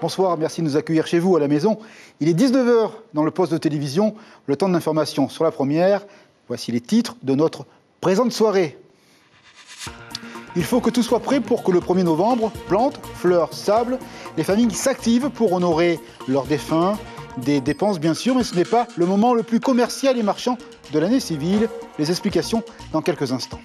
Bonsoir, merci de nous accueillir chez vous à la maison. Il est 19 h dans le poste de télévision, le temps d'information sur la première. Voici les titres de notre présente soirée. Il faut que tout soit prêt pour que le 1er novembre, plantes, fleurs, sable, les familles s'activent pour honorer leurs défunts. Des dépenses bien sûr, mais ce n'est pas le moment le plus commercial et marchand de l'année civile. Les explications dans quelques instants.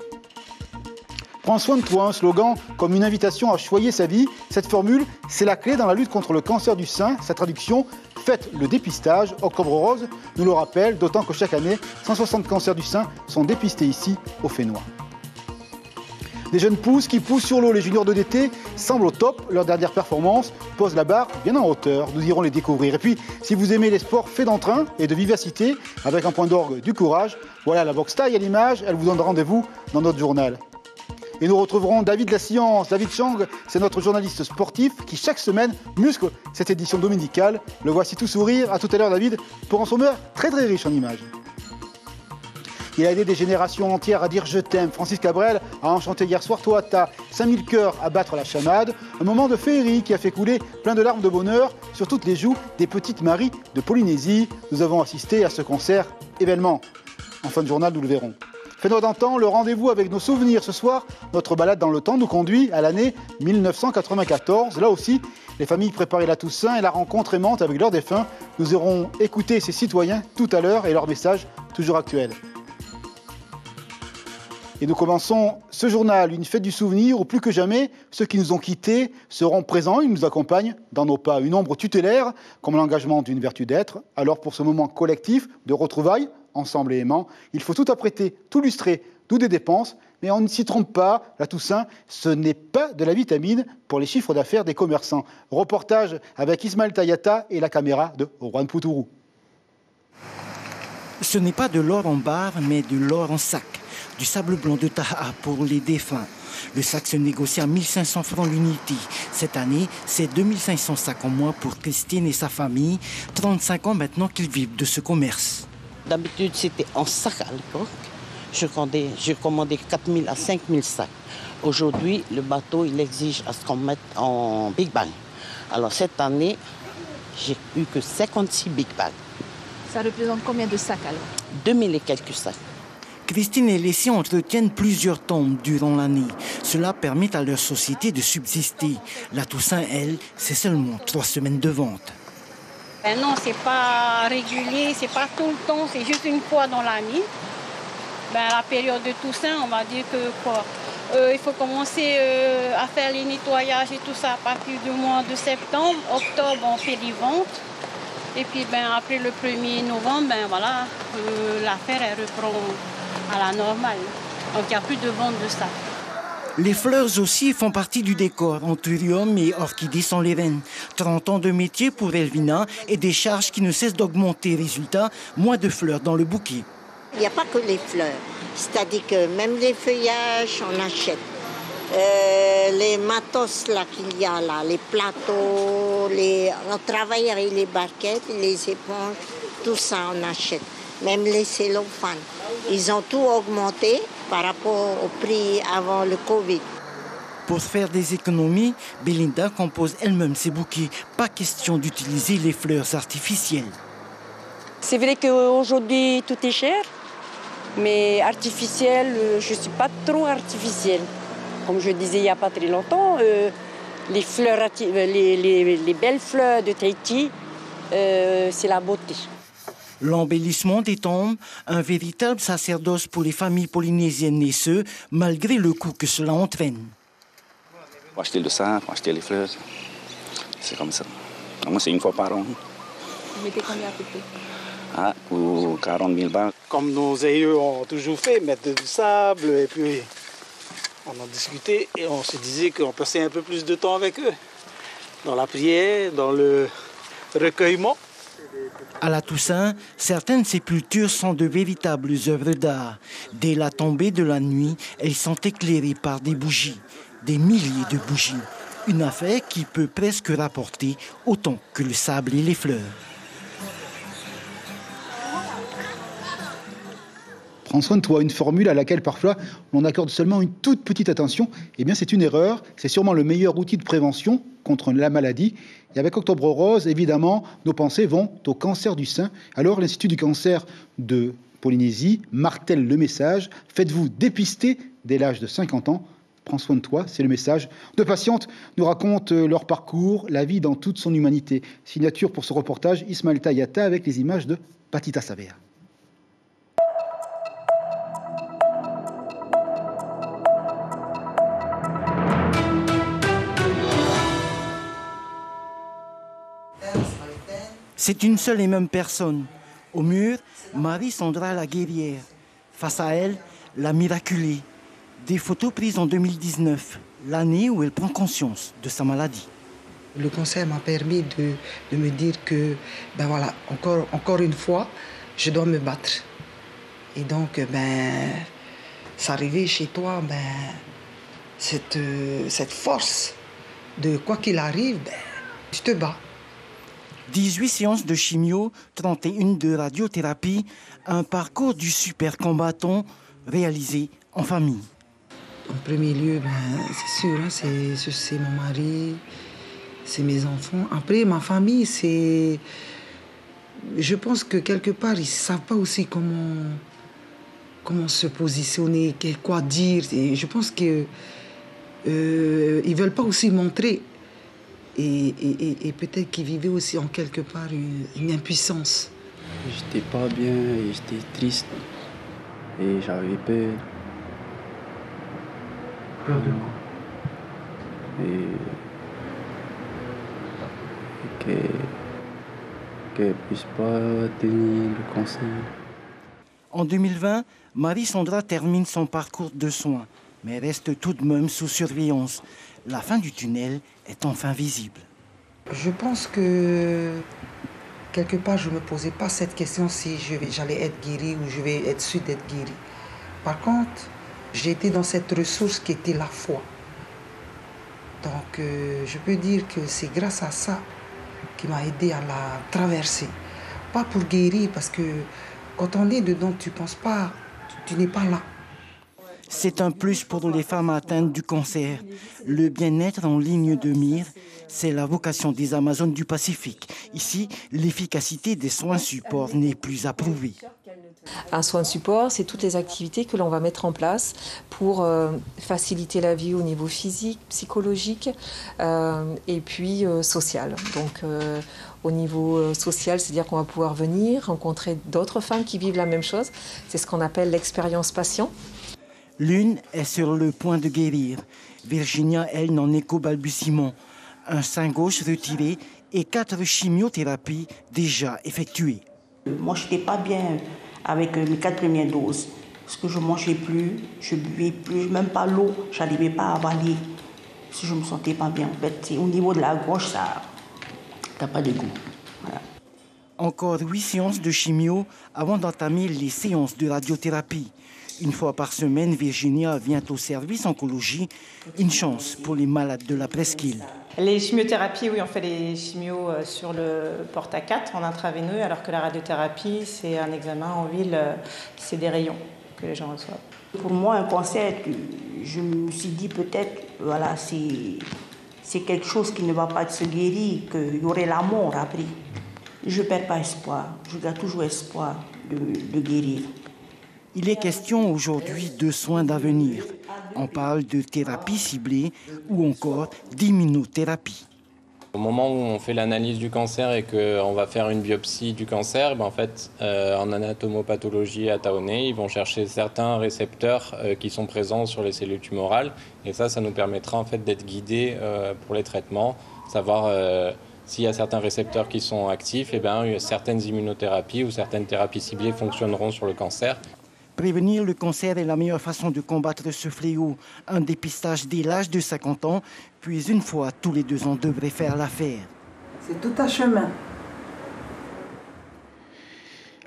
Prends soin de toi, un slogan comme une invitation à choyer sa vie. Cette formule, c'est la clé dans la lutte contre le cancer du sein. Sa traduction, faites le dépistage. Octobre Rose nous le rappelle, d'autant que chaque année, 160 cancers du sein sont dépistés ici, au Fénois. Des jeunes pousses qui poussent sur l'eau, les juniors de DT semblent au top. Leur dernière performance pose la barre bien en hauteur. Nous irons les découvrir. Et puis, si vous aimez les sports faits d'entrain et de vivacité, avec un point d'orgue du courage, voilà la boxe taille à l'image. Elle vous donne rendez-vous dans notre journal. Et nous retrouverons David La Science. David Chang, c'est notre journaliste sportif qui chaque semaine muscle cette édition dominicale. Le voici tout sourire. À tout à l'heure David, pour un sommaire très très riche en images. Il a aidé des générations entières à dire « je t'aime ». Francis Cabrel a enchanté hier soir Toata, 5000 cœurs à battre la chamade. Un moment de féerie qui a fait couler plein de larmes de bonheur sur toutes les joues des petites Maries de Polynésie. Nous avons assisté à ce concert événement. En fin de journal, nous le verrons. Fénois d'antan, le rendez-vous avec nos souvenirs ce soir. Notre balade dans le temps nous conduit à l'année 1994. Là aussi, les familles préparaient la Toussaint et la rencontre aimante avec leurs défunts. Nous irons écouter ces citoyens tout à l'heure et leurs messages toujours actuels. Et nous commençons ce journal, une fête du souvenir où plus que jamais, ceux qui nous ont quittés seront présents, ils nous accompagnent dans nos pas. Une ombre tutélaire, comme l'engagement d'une vertu d'être. Alors pour ce moment collectif de retrouvailles, ensemble et aimant, il faut tout apprêter, tout lustrer, d'où des dépenses. Mais on ne s'y trompe pas, la Toussaint, ce n'est pas de la vitamine pour les chiffres d'affaires des commerçants. Reportage avec Ismaël Tayata et la caméra de Juan Poutourou. Ce n'est pas de l'or en barre, mais de l'or en sac. Du sable blanc de Taha pour les défunts. Le sac se négocie à 1500 francs l'unité. Cette année, c'est 2500 sacs en moins pour Christine et sa famille. 35 ans maintenant qu'ils vivent de ce commerce. D'habitude, c'était en sac à l'époque. Je commandais 4000 à 5000 sacs. Aujourd'hui, le bateau, il exige à ce qu'on mette en big bag. Alors cette année, j'ai eu que 56 big bags. Ça représente combien de sacs alors? 2000 et quelques sacs. Christine et Leslie entretiennent plusieurs tombes durant l'année. Cela permet à leur société de subsister. La Toussaint, elle, c'est seulement 3 semaines de vente. Ben non, c'est pas régulier, c'est pas tout le temps, c'est juste une fois dans l'année. Ben, la période de Toussaint, on va dire que quoi, il faut commencer à faire les nettoyages et tout ça à partir du mois de septembre. Octobre, on fait des ventes. Et puis ben, après le 1er novembre, ben, voilà, l'affaire elle reprend à la normale. Donc il n'y a plus de vente de ça. Les fleurs aussi font partie du décor. Anthurium et orchidées sont les reines. 30 ans de métier pour Elvina et des charges qui ne cessent d'augmenter. Résultat, moins de fleurs dans le bouquet. Il n'y a pas que les fleurs. C'est-à-dire que même les feuillages, on achète. Les matos là qu'il y a là, les plateaux, on travaille avec les barquettes, les éponges, tout ça on achète. Même les cellophanes. Ils ont tout augmenté par rapport au prix avant le Covid. Pour faire des économies, Belinda compose elle-même ses bouquets. Pas question d'utiliser les fleurs artificielles. C'est vrai qu'aujourd'hui tout est cher, mais artificiel, je ne suis pas trop artificielle. Comme je disais il n'y a pas très longtemps, les fleurs, les belles fleurs de Tahiti, c'est la beauté. L'embellissement des tombes, un véritable sacerdoce pour les familles polynésiennes et ce, malgré le coût que cela entraîne. Pour acheter le sac, pour acheter les fleurs, c'est comme ça. Moi, c'est une fois par an. Vous mettez combien à peu près? Ah, pour 40 000 balles. Comme nos aïeux ont toujours fait, mettre du sable et puis on en discutait et on se disait qu'on passait un peu plus de temps avec eux. Dans la prière, dans le recueillement. À la Toussaint, certaines sépultures sont de véritables œuvres d'art. Dès la tombée de la nuit, elles sont éclairées par des bougies, des milliers de bougies. Une affaire qui peut presque rapporter autant que le sable et les fleurs. Prends soin de toi, une formule à laquelle parfois on accorde seulement une toute petite attention, eh bien c'est une erreur. C'est sûrement le meilleur outil de prévention contre la maladie. Et avec Octobre Rose, évidemment, nos pensées vont au cancer du sein. Alors l'Institut du cancer de Polynésie martèle le message. Faites-vous dépister dès l'âge de 50 ans. Prends soin de toi, c'est le message. Deux patientes nous racontent leur parcours, la vie dans toute son humanité. Signature pour ce reportage, Ismaël Tayata avec les images de Patita Savea. C'est une seule et même personne. Au mur, Marie-Sandra la guerrière. Face à elle, la miraculée. Des photos prises en 2019, l'année où elle prend conscience de sa maladie. Le cancer m'a permis de me dire que, ben voilà, encore une fois, je dois me battre. Et donc, s'arriver chez toi, cette force de quoi qu'il arrive, je te bats. 18 séances de chimio, 31 de radiothérapie, un parcours du super combattant réalisé en famille. En premier lieu, c'est sûr, hein, c'est mon mari, c'est mes enfants. Après, ma famille, c'est... Je pense que quelque part, ils ne savent pas aussi comment se positionner, quoi dire. Et je pense qu'ils ne veulent pas aussi montrer. Et peut-être qu'ils vivaient aussi en quelque part une impuissance. J'étais pas bien et j'étais triste. Et j'avais peur. Peur de quoi? Et qu'elle ne puisse pas tenir le cancer. En 2020, Marie-Sandra termine son parcours de soins, mais reste tout de même sous surveillance. La fin du tunnel est enfin visible. Je pense que quelque part, je ne me posais pas cette question si j'allais être guérie ou je vais être sûre d'être guérie. Par contre, j'ai été dans cette ressource qui était la foi. Donc, je peux dire que c'est grâce à ça qui m'a aidé à la traverser. Pas pour guérir, parce que quand on est dedans, tu ne penses pas, tu n'es pas là. C'est un plus pour les femmes atteintes du cancer. Le bien-être en ligne de mire, c'est la vocation des Amazones du Pacifique. Ici, l'efficacité des soins support n'est plus approuvée. Un soin de support, c'est toutes les activités que l'on va mettre en place pour faciliter la vie au niveau physique, psychologique et puis social. Donc au niveau social, c'est-à-dire qu'on va pouvoir venir rencontrer d'autres femmes qui vivent la même chose. C'est ce qu'on appelle l'expérience patient. L'une est sur le point de guérir. Virginia, elle, n'en est qu'au balbutiement. Un sein gauche retiré et 4 chimiothérapies déjà effectuées. Moi, je n'étais pas bien avec mes 4 premières doses. Parce que je ne mangeais plus, je ne buvais plus, même pas l'eau, je n'arrivais pas à avaler. Si je ne me sentais pas bien, en fait. Au niveau de la gorge, ça n'a pas de goût. Voilà. Encore 8 séances de chimio avant d'entamer les séances de radiothérapie. Une fois par semaine, Virginia vient au service oncologie. Une chance pour les malades de la presqu'île. Les chimiothérapies, oui, on fait les chimios sur le porte-à-4 en intraveineux, alors que la radiothérapie, c'est un examen en ville, c'est des rayons que les gens reçoivent. Pour moi, un cancer, je me suis dit peut-être, voilà, c'est quelque chose qui ne va pas se guérir, qu'il y aurait la mort après. Je ne perds pas espoir, je garde toujours espoir de guérir. Il est question aujourd'hui de soins d'avenir. On parle de thérapie ciblée ou encore d'immunothérapie. Au moment où on fait l'analyse du cancer et qu'on va faire une biopsie du cancer, en fait, en anatomopathologie à Taonai, ils vont chercher certains récepteurs qui sont présents sur les cellules tumorales. Et ça nous permettra en fait d'être guidés pour les traitements, savoir s'il y a certains récepteurs qui sont actifs, certaines immunothérapies ou certaines thérapies ciblées fonctionneront sur le cancer. Prévenir le cancer est la meilleure façon de combattre ce fléau. Un dépistage dès l'âge de 50 ans, puis une fois tous les 2 ans devrait faire l'affaire. C'est tout un chemin.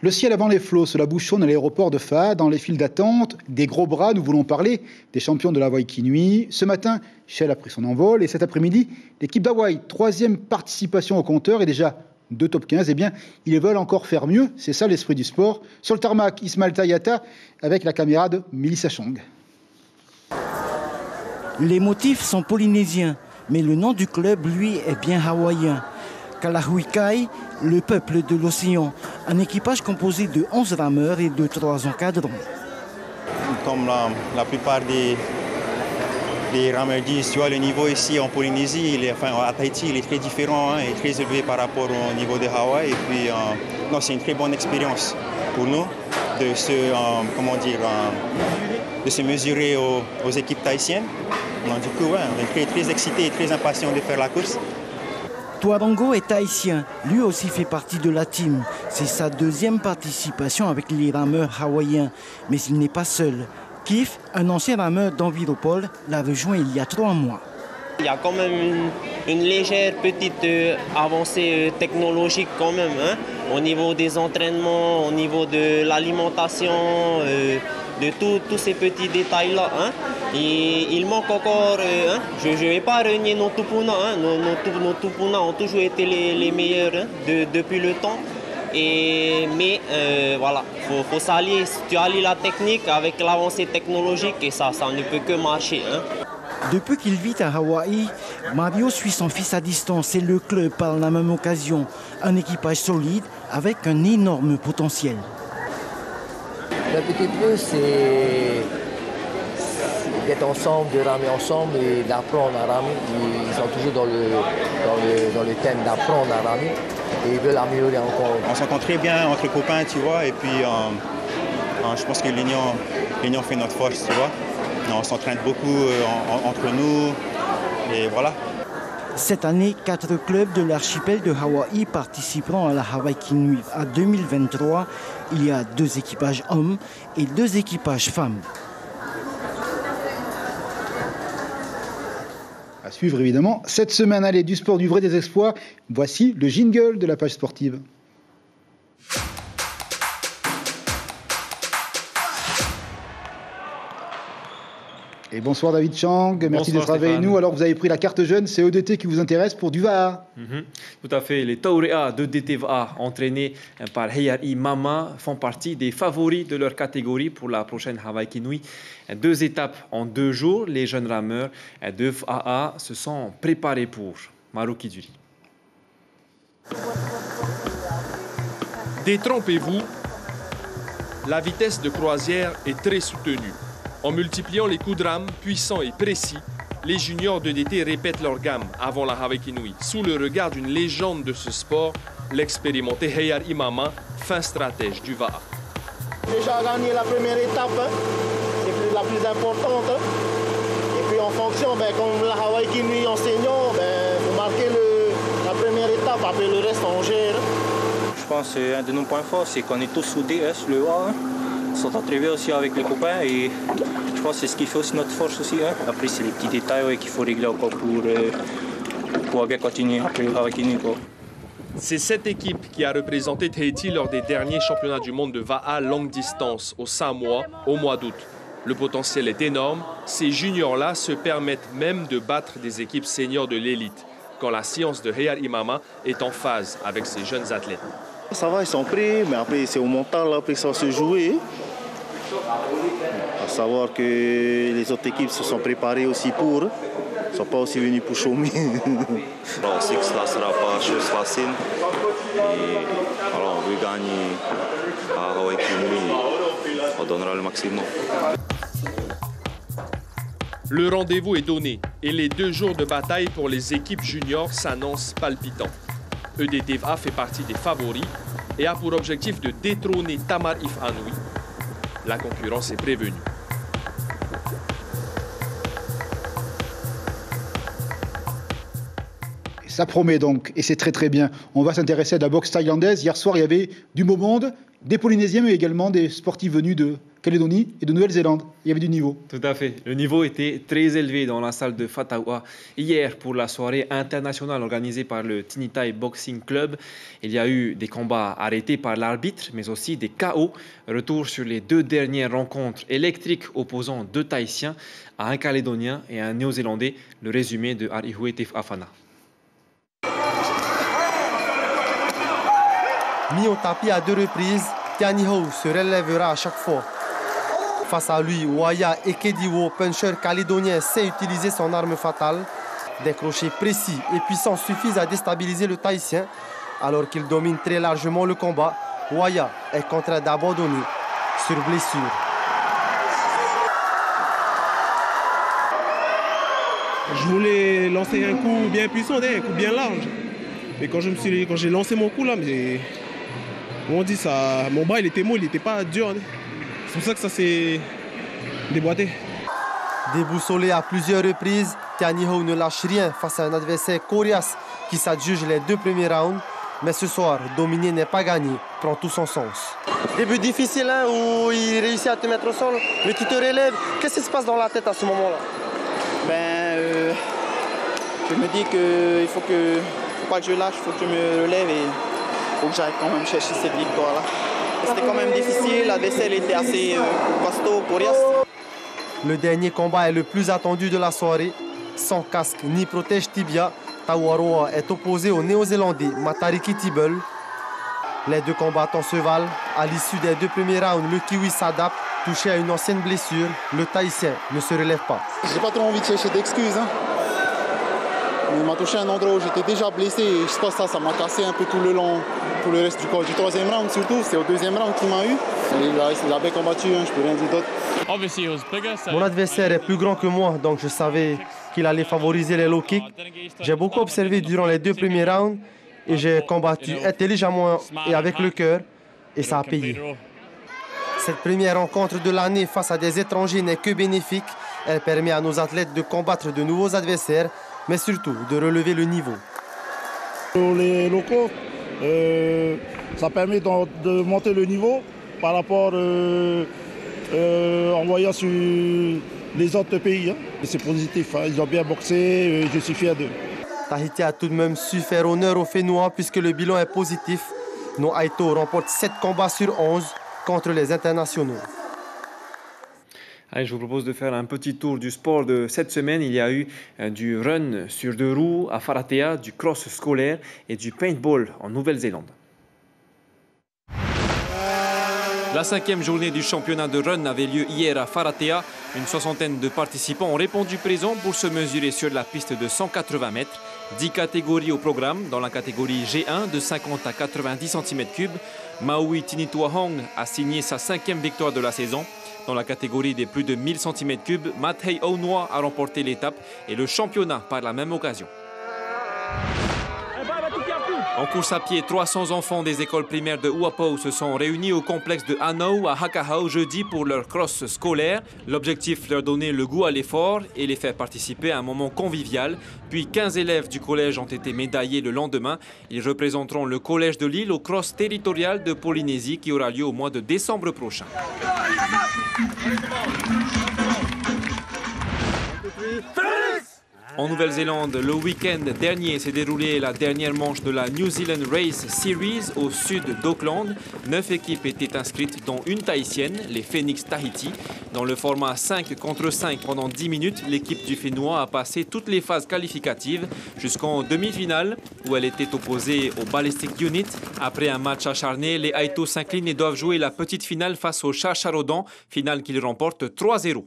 Le ciel avant les flots, cela bouchonne à l'aéroport de Fa, dans les files d'attente. Des gros bras, nous voulons parler des champions de l'Hawaï qui nuit. Ce matin, Shell a pris son envol et cet après-midi, l'équipe d'Hawaï, 3e participation au compteur, est déjà 2 top 15, eh bien, ils veulent encore faire mieux. C'est ça l'esprit du sport. Sur le tarmac, Ismaël Tayata avec la caméra de Melissa Chong. Les motifs sont polynésiens, mais le nom du club, lui, est bien hawaïen. Kalahuikai, le peuple de l'océan, un équipage composé de 11 rameurs et de 3 encadrants. Comme la plupart des rameurs disent, tu vois, le niveau ici en Polynésie, à Tahiti, il est très différent, hein, il est très élevé par rapport au niveau de Hawaï. Et puis, c'est une très bonne expérience pour nous de se mesurer aux équipes tahitiennes. Donc, du coup, on est très excités et très impatients de faire la course. Tuarongo est tahitien, lui aussi fait partie de la team. C'est sa 2e participation avec les rameurs hawaïens. Mais il n'est pas seul. Kif, un ancien rameur d'Enviropol, l'a rejoint il y a 3 mois. Il y a quand même une légère petite avancée technologique quand même, hein, au niveau des entraînements, au niveau de l'alimentation, de tous ces petits détails-là. Hein. Et il manque encore, je ne vais pas renier nos tupuna, hein, nos tupuna ont toujours été les meilleurs, hein, depuis le temps. Mais voilà, faut s'allier, tu allies la technique avec l'avancée technologique et ça ne peut que marcher. Hein. Depuis qu'il vit à Hawaï, Mario suit son fils à distance et le club par la même occasion. Un équipage solide avec un énorme potentiel. Le petit plus, c'est d'être ensemble, de ramer ensemble et d'apprendre à ramer. Ils sont toujours dans le thème d'apprendre à ramer et ils veulent améliorer encore. On s'entend très bien entre copains, tu vois, et puis je pense que l'union fait notre force, tu vois. On s'entraîne beaucoup entre nous et voilà. Cette année, 4 clubs de l'archipel de Hawaï participeront à la Hawaii Kinui. À 2023, il y a 2 équipages hommes et 2 équipages femmes. À suivre évidemment cette semaine, allez, du sport, du vrai, des exploits. Voici le jingle de la page sportive. Et bonsoir David Chang, merci d'être avec nous. Alors vous avez pris la carte jeune, c'est EDT qui vous intéresse pour du VAA. Tout à fait, les Taurea d'EDT VAA entraînés par Heiari Mama font partie des favoris de leur catégorie pour la prochaine Hawaii Kinui. 2 étapes en 2 jours, les jeunes rameurs de VAA se sont préparés pour. Maruki Duri. Détrompez-vous, la vitesse de croisière est très soutenue. En multipliant les coups de rame puissants et précis, les juniors d'EDT répètent leur gamme avant la Hawaii Kinui, sous le regard d'une légende de ce sport, l'expérimenté Heiari Mama, fin stratège du VAA. Déjà gagné la première étape, c'est la plus importante. Et puis en fonction, comme la Hawaii Kinui enseignant, vous marquez la première étape, après le reste on gère. Je pense qu'un de nos points forts, c'est qu'on est tous soudés sur le VAA. On s'entend très bien aussi avec les copains et je pense que c'est ce qui fait aussi notre force aussi. Hein. Après, c'est les petits détails qu'il faut régler encore pour bien continuer après le Hawaii Kinui. C'est cette équipe qui a représenté Tahiti lors des derniers championnats du monde de VAA longue distance au Samoa au mois d'août. Le potentiel est énorme. Ces juniors-là se permettent même de battre des équipes seniors de l'élite quand la science de Heiari Mama est en phase avec ces jeunes athlètes. Ça va, ils sont prêts, mais après c'est au mental, après ça va se jouer. À savoir que les autres équipes se sont préparées aussi pour. Ils ne sont pas aussi venus pour chômer. On sait que ça ne sera pas chose facile. Et alors on veut gagner à Hawaii Kinui. On donnera le maximum. Le rendez-vous est donné et les 2 jours de bataille pour les équipes juniors s'annoncent palpitants. EDT VAA fait partie des favoris et a pour objectif de détrôner Tamar If Anui. La concurrence est prévenue. Ça promet donc, et c'est très très bien. On va s'intéresser à la boxe thaïlandaise. Hier soir, il y avait du beau monde, des Polynésiens, mais également des sportifs venus de Calédonie et de Nouvelle-Zélande. Il y avait du niveau. Tout à fait. Le niveau était très élevé dans la salle de Fatawa hier pour la soirée internationale organisée par le Tinitai Boxing Club. Il y a eu des combats arrêtés par l'arbitre, mais aussi des KO. Retour sur les 2 dernières rencontres électriques opposant 2 Tahitiens à un Calédonien et un Néo-Zélandais. Le résumé de Arihue Tef Afana. Mis au tapis à 2 reprises, Tiani Ho se relèvera à chaque fois. Face à lui, Waya Ekediwo, puncher calédonien, sait utiliser son arme fatale. Des crochets précis et puissants suffisent à déstabiliser le Tahitien. Alors qu'il domine très largement le combat, Waya est contraint d'abandonner sur blessure. Je voulais lancer un coup bien puissant, un coup bien large. Mais quand j'ai lancé mon coup là, mais on dit ça, mon bras il était mou, il n'était pas dur. C'est pour ça que ça s'est déboîté. Déboussolé à plusieurs reprises, Tiani Ho ne lâche rien face à un adversaire coriace qui s'adjuge les 2 premiers rounds. Mais ce soir, dominer n'est pas gagné, prend tout son sens. Début difficile hein, où il réussit à te mettre au sol, mais tu te relèves. Qu'est-ce qui se passe dans la tête à ce moment-là? Je me dis qu'il faut pas que je lâche, il faut que je me relève et il faut que j'aille quand même chercher cette victoire-là. C'était quand même difficile, l'adversaire était assez costaud, coriace. Le dernier combat est le plus attendu de la soirée. Sans casque ni protège tibia, Tawaroa est opposé au néo-zélandais Matariki Tibble. Les 2 combattants se valent. À l'issue des 2 premiers rounds, le Kiwi s'adapte. Touché à une ancienne blessure, le Tahitien ne se relève pas. J'ai pas trop envie de chercher d'excuses. Hein. Il m'a touché à un endroit où j'étais déjà blessé et je pense que ça m'a cassé un peu tout le long, tout le reste du corps. Du 3e round surtout, c'est au 2e round qu'il m'a eu. Il a bien combattu, hein, je peux rien dire d'autre. Mon adversaire est plus grand que moi, donc je savais qu'il allait favoriser les low kicks. J'ai beaucoup observé durant les 2 premiers rounds et j'ai combattu intelligemment et avec le cœur et ça a payé. Cette première rencontre de l'année face à des étrangers n'est que bénéfique. Elle permet à nos athlètes de combattre de nouveaux adversaires, mais surtout de relever le niveau. Pour les locaux, ça permet de monter le niveau par rapport en voyant sur les autres pays. Hein. C'est positif, hein. Ils ont bien boxé, je suis fier d'eux. Tahiti a tout de même su faire honneur aux Fénois puisque le bilan est positif. Nos Aito remportent 7 combats sur 11 contre les internationaux. Allez, je vous propose de faire un petit tour du sport de cette semaine. Il y a eu du run sur 2 roues à Wharatea, du cross scolaire et du paintball en Nouvelle-Zélande. La 5e journée du championnat de run avait lieu hier à Wharatea. Une soixantaine de participants ont répondu présent pour se mesurer sur la piste de 180 mètres. 10 catégories au programme. Dans la catégorie G1 de 50 à 90 cm3, Maui Tinituahong a signé sa 5e victoire de la saison. Dans la catégorie des plus de 1000 cm3, Mathei Aunua a remporté l'étape et le championnat par la même occasion. En course à pied, 300 enfants des écoles primaires de Uapo se sont réunis au complexe de Hanau à Hakahau jeudi pour leur cross scolaire. L'objectif, leur donner le goût à l'effort et les faire participer à un moment convivial. Puis 15 élèves du collège ont été médaillés le lendemain. Ils représenteront le collège de Lille au cross territorial de Polynésie qui aura lieu au mois de décembre prochain. En Nouvelle-Zélande, le week-end dernier s'est déroulée la dernière manche de la New Zealand Race Series au sud d'Auckland. 9 équipes étaient inscrites, dont une tahitienne, les Phoenix Tahiti. Dans le format 5 contre 5 pendant 10 minutes, l'équipe du Fénois a passé toutes les phases qualificatives jusqu'en demi-finale où elle était opposée au Ballistic Unit. Après un match acharné, les Aito s'inclinent et doivent jouer la petite finale face au Chacharodon, finale qu'ils remportent 3-0.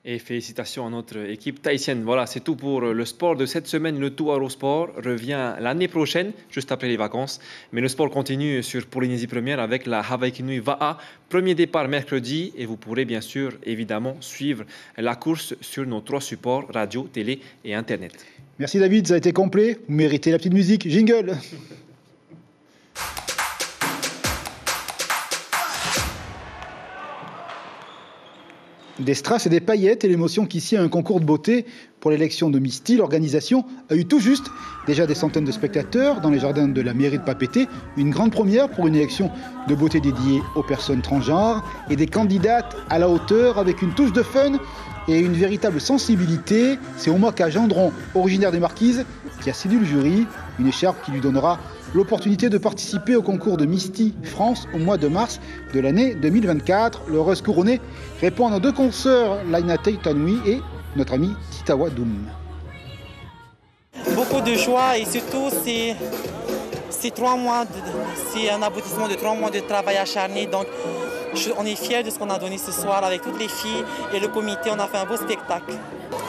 Et félicitations à notre équipe tahitienne. Voilà, c'est tout pour le sport de cette semaine. Le Tuaro Sport revient l'année prochaine, juste après les vacances. Mais le sport continue sur Polynésie Première avec la Hawaii Nui Va'a. Premier départ mercredi et vous pourrez bien sûr, évidemment, suivre la course sur nos 3 supports, radio, télé et Internet. Merci David, ça a été complet. Vous méritez la petite musique. Jingle. Des strass et des paillettes et l'émotion qui sied à un concours de beauté pour l'élection de Miss Style. L'organisation a eu tout juste déjà des centaines de spectateurs dans les jardins de la mairie de Papeete. Une grande première pour une élection de beauté dédiée aux personnes transgenres et des candidates à la hauteur avec une touche de fun et une véritable sensibilité. C'est Omaka Gendron, originaire des Marquises, qui a séduit le jury. Une écharpe qui lui donnera l'opportunité de participer au concours de Misty France au mois de mars de l'année 2024. L'heureuse couronnée répond à nos 2 consoeurs, Laina Teitanui et notre ami Titawa Doum. Beaucoup de joie et surtout c'est c'est 3 mois, c'est un aboutissement de 3 mois de travail acharné. Donc, on est fiers de ce qu'on a donné ce soir avec toutes les filles et le comité. On a fait un beau spectacle.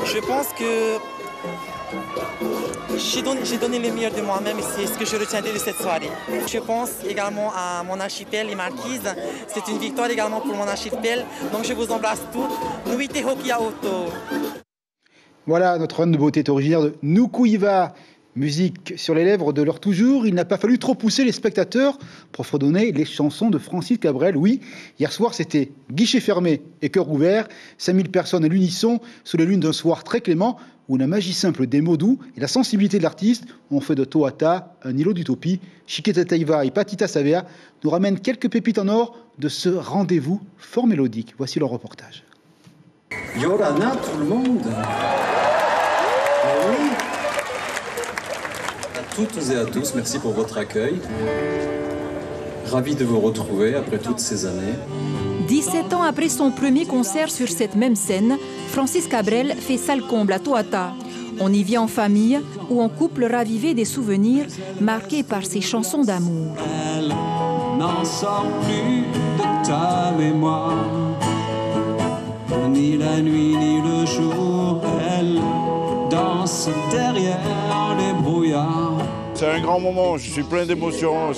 Je pense que j'ai donné le meilleur de moi-même et c'est ce que je retiendrai de cette soirée. Je pense également à mon archipel, les Marquises. C'est une victoire également pour mon archipel. Donc je vous embrasse tous. Nuite Hokia Oto. Voilà, notre reine de beauté est originaire de Nukuiva. Musique sur les lèvres de leur toujours, il n'a pas fallu trop pousser les spectateurs pour fredonner les chansons de Francis Cabrel. Oui, hier soir c'était guichet fermé et cœur ouvert, 5000 personnes à l'unisson sous les lunes d'un soir très clément où la magie simple des mots doux et la sensibilité de l'artiste ont fait de Toata un îlot d'utopie. Chiqueta Taiva et Patita Savea nous ramènent quelques pépites en or de ce rendez-vous fort mélodique. Voici leur reportage. Yorana tout le monde. Oui. À toutes et à tous, merci pour votre accueil. Ravi de vous retrouver après toutes ces années. 17 ans après son premier concert sur cette même scène, Francis Cabrel fait salle comble à Toata. On y vient en famille ou en couple ravivé des souvenirs marqués par ses chansons d'amour. Elle n'en sort plus de ta mémoire, ni la nuit ni le jour, elle danse derrière les brouillards. C'est un grand moment, je suis plein d'émotions,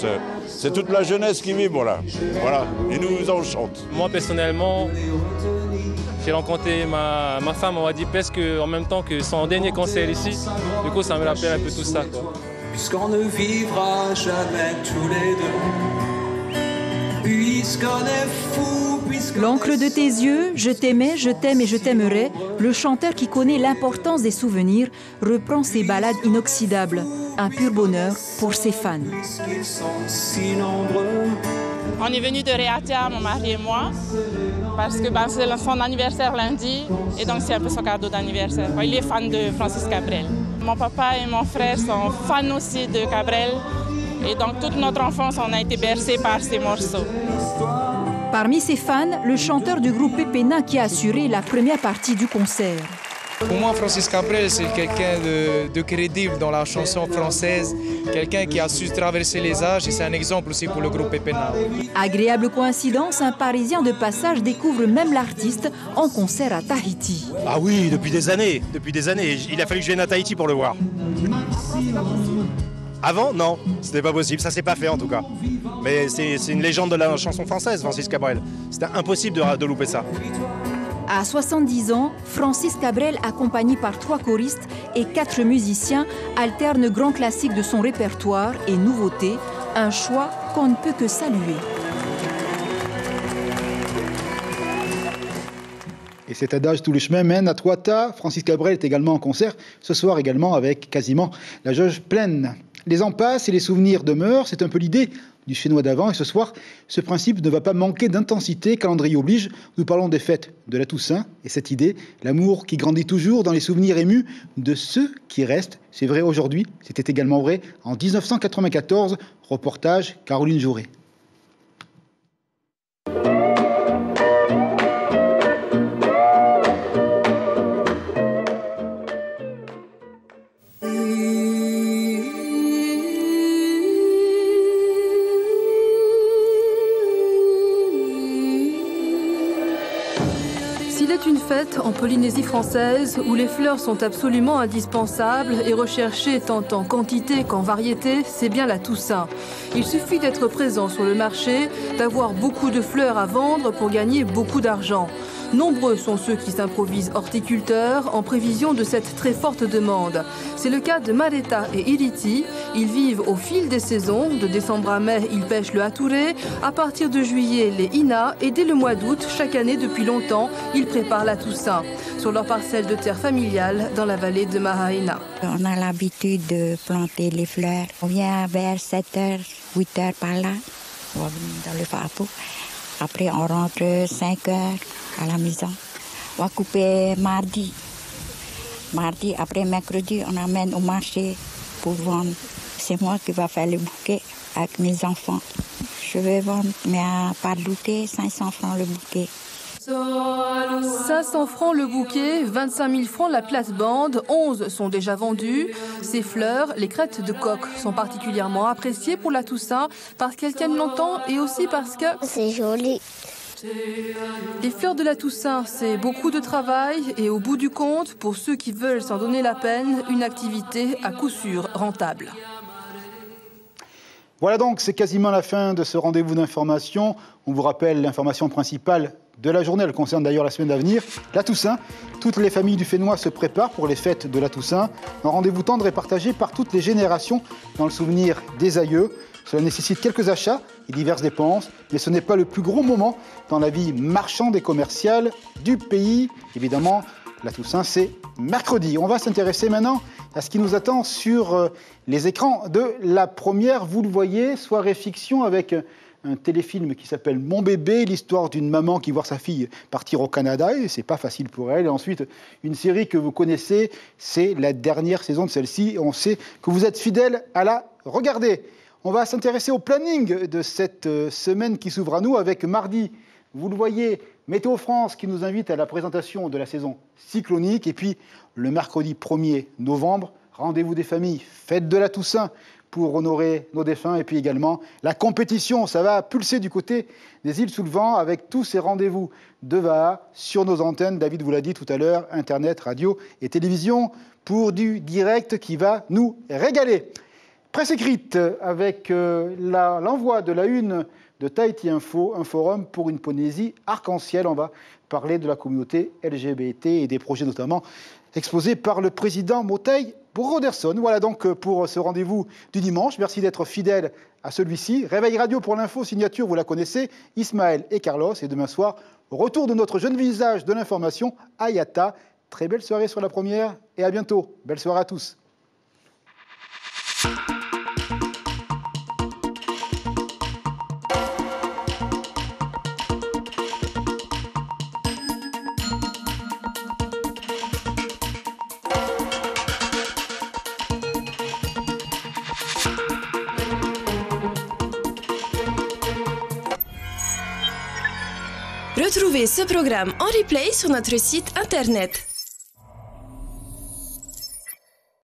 c'est toute la jeunesse qui vibre là. Voilà, et nous enchante. Moi personnellement, j'ai rencontré ma femme, on va dire presque en même temps que son dernier concert ici. Du coup, ça me rappelle un peu tout ça, quoi. Puisqu'on ne vivra jamais tous les deux, puisqu'on est fou. L'encre de tes yeux, je t'aimais, je t'aime et je t'aimerai, le chanteur qui connaît l'importance des souvenirs reprend ses ballades inoxydables. Un pur bonheur pour ses fans. On est venu de Réatia, mon mari et moi, parce que c'est son anniversaire lundi, et donc c'est un peu son cadeau d'anniversaire. Il est fan de Francis Cabrel. Mon papa et mon frère sont fans aussi de Cabrel, et donc toute notre enfance, on a été bercés par ces morceaux. Parmi ses fans, le chanteur du groupe Pepena qui a assuré la première partie du concert. Pour moi, Francis Cabrel, c'est quelqu'un de crédible dans la chanson française, quelqu'un qui a su traverser les âges et c'est un exemple aussi pour le groupe Pepena. Agréable coïncidence, un Parisien de passage découvre même l'artiste en concert à Tahiti. Ah oui, depuis des années. Il a fallu que je vienne à Tahiti pour le voir. Avant, non, c'était pas possible, ça s'est pas fait en tout cas. Mais c'est une légende de la chanson française, Francis Cabrel. C'était impossible de louper ça. À 70 ans, Francis Cabrel, accompagné par 3 choristes et 4 musiciens, alterne grands classiques de son répertoire et nouveautés, un choix qu'on ne peut que saluer. Et cet adage tous les chemins mènent à Toata. Francis Cabrel est également en concert, ce soir également avec quasiment la jauge pleine. Les ans passent et les souvenirs demeurent, c'est un peu l'idée du Chinois d'avant. Et ce soir, ce principe ne va pas manquer d'intensité, calendrier oblige. Nous parlons des fêtes de la Toussaint et cette idée, l'amour qui grandit toujours dans les souvenirs émus de ceux qui restent. C'est vrai aujourd'hui, c'était également vrai en 1994. Reportage Caroline Jouret. En Polynésie française, où les fleurs sont absolument indispensables et recherchées tant en quantité qu'en variété, c'est bien la Toussaint. Il suffit d'être présent sur le marché, d'avoir beaucoup de fleurs à vendre pour gagner beaucoup d'argent. Nombreux sont ceux qui s'improvisent horticulteurs en prévision de cette très forte demande. C'est le cas de Mareta et Iriti. Ils vivent au fil des saisons. De décembre à mai, ils pêchent le hatouré. À partir de juillet, les ina. Et dès le mois d'août, chaque année depuis longtemps, ils préparent la Toussaint sur leur parcelle de terre familiale dans la vallée de Mahaina. On a l'habitude de planter les fleurs. On vient vers 7h, 8h par là. On va venir dans le fardeau. Après, on rentre 5h à la maison. On va couper mardi. Mardi, après mercredi, on amène au marché pour vendre. C'est moi qui vais faire le bouquet avec mes enfants. Je vais vendre, mais par bouquet, 500 francs le bouquet. 500 francs le bouquet, 25 000 francs la place-bande, 11 sont déjà vendus. Ces fleurs, les crêtes de coq, sont particulièrement appréciées pour la Toussaint parce qu'elles tiennent longtemps et aussi parce que... C'est joli. Les fleurs de la Toussaint, c'est beaucoup de travail et au bout du compte, pour ceux qui veulent s'en donner la peine, une activité à coup sûr rentable. Voilà donc, c'est quasiment la fin de ce rendez-vous d'information. On vous rappelle l'information principale de la journée, elle concerne d'ailleurs la semaine à venir, la Toussaint. Toutes les familles du Fénois se préparent pour les fêtes de la Toussaint. Un rendez-vous tendre et partagé par toutes les générations dans le souvenir des aïeux. Cela nécessite quelques achats et diverses dépenses, mais ce n'est pas le plus gros moment dans la vie marchande et commerciale du pays. Évidemment, la Toussaint, c'est mercredi. On va s'intéresser maintenant à ce qui nous attend sur les écrans de la première. Vous le voyez, soirée fiction avec un téléfilm qui s'appelle Mon bébé, l'histoire d'une maman qui voit sa fille partir au Canada et c'est pas facile pour elle. Et ensuite, une série que vous connaissez, c'est la dernière saison de celle-ci. On sait que vous êtes fidèles à la regarder. On va s'intéresser au planning de cette semaine qui s'ouvre à nous avec mardi, vous le voyez, Météo France qui nous invite à la présentation de la saison cyclonique. Et puis le mercredi 1er novembre, rendez-vous des familles, fête de la Toussaint pour honorer nos défunts. Et puis également la compétition, ça va pulser du côté des îles sous le vent avec tous ces rendez-vous de Vaha sur nos antennes. David vous l'a dit tout à l'heure, Internet, radio et télévision pour du direct qui va nous régaler. Presse écrite avec l'envoi de la une de Tahiti Info, un forum pour une Polynésie arc-en-ciel. On va parler de la communauté LGBT et des projets notamment exposés par le président Motei Broderson. Voilà donc pour ce rendez-vous du dimanche. Merci d'être fidèle à celui-ci. Réveil Radio pour l'info, signature, vous la connaissez, Ismaël et Carlos. Et demain soir, retour de notre jeune visage de l'information, Ayata. Très belle soirée sur la première et à bientôt. Belle soirée à tous. Retrouvez ce programme en replay sur notre site internet.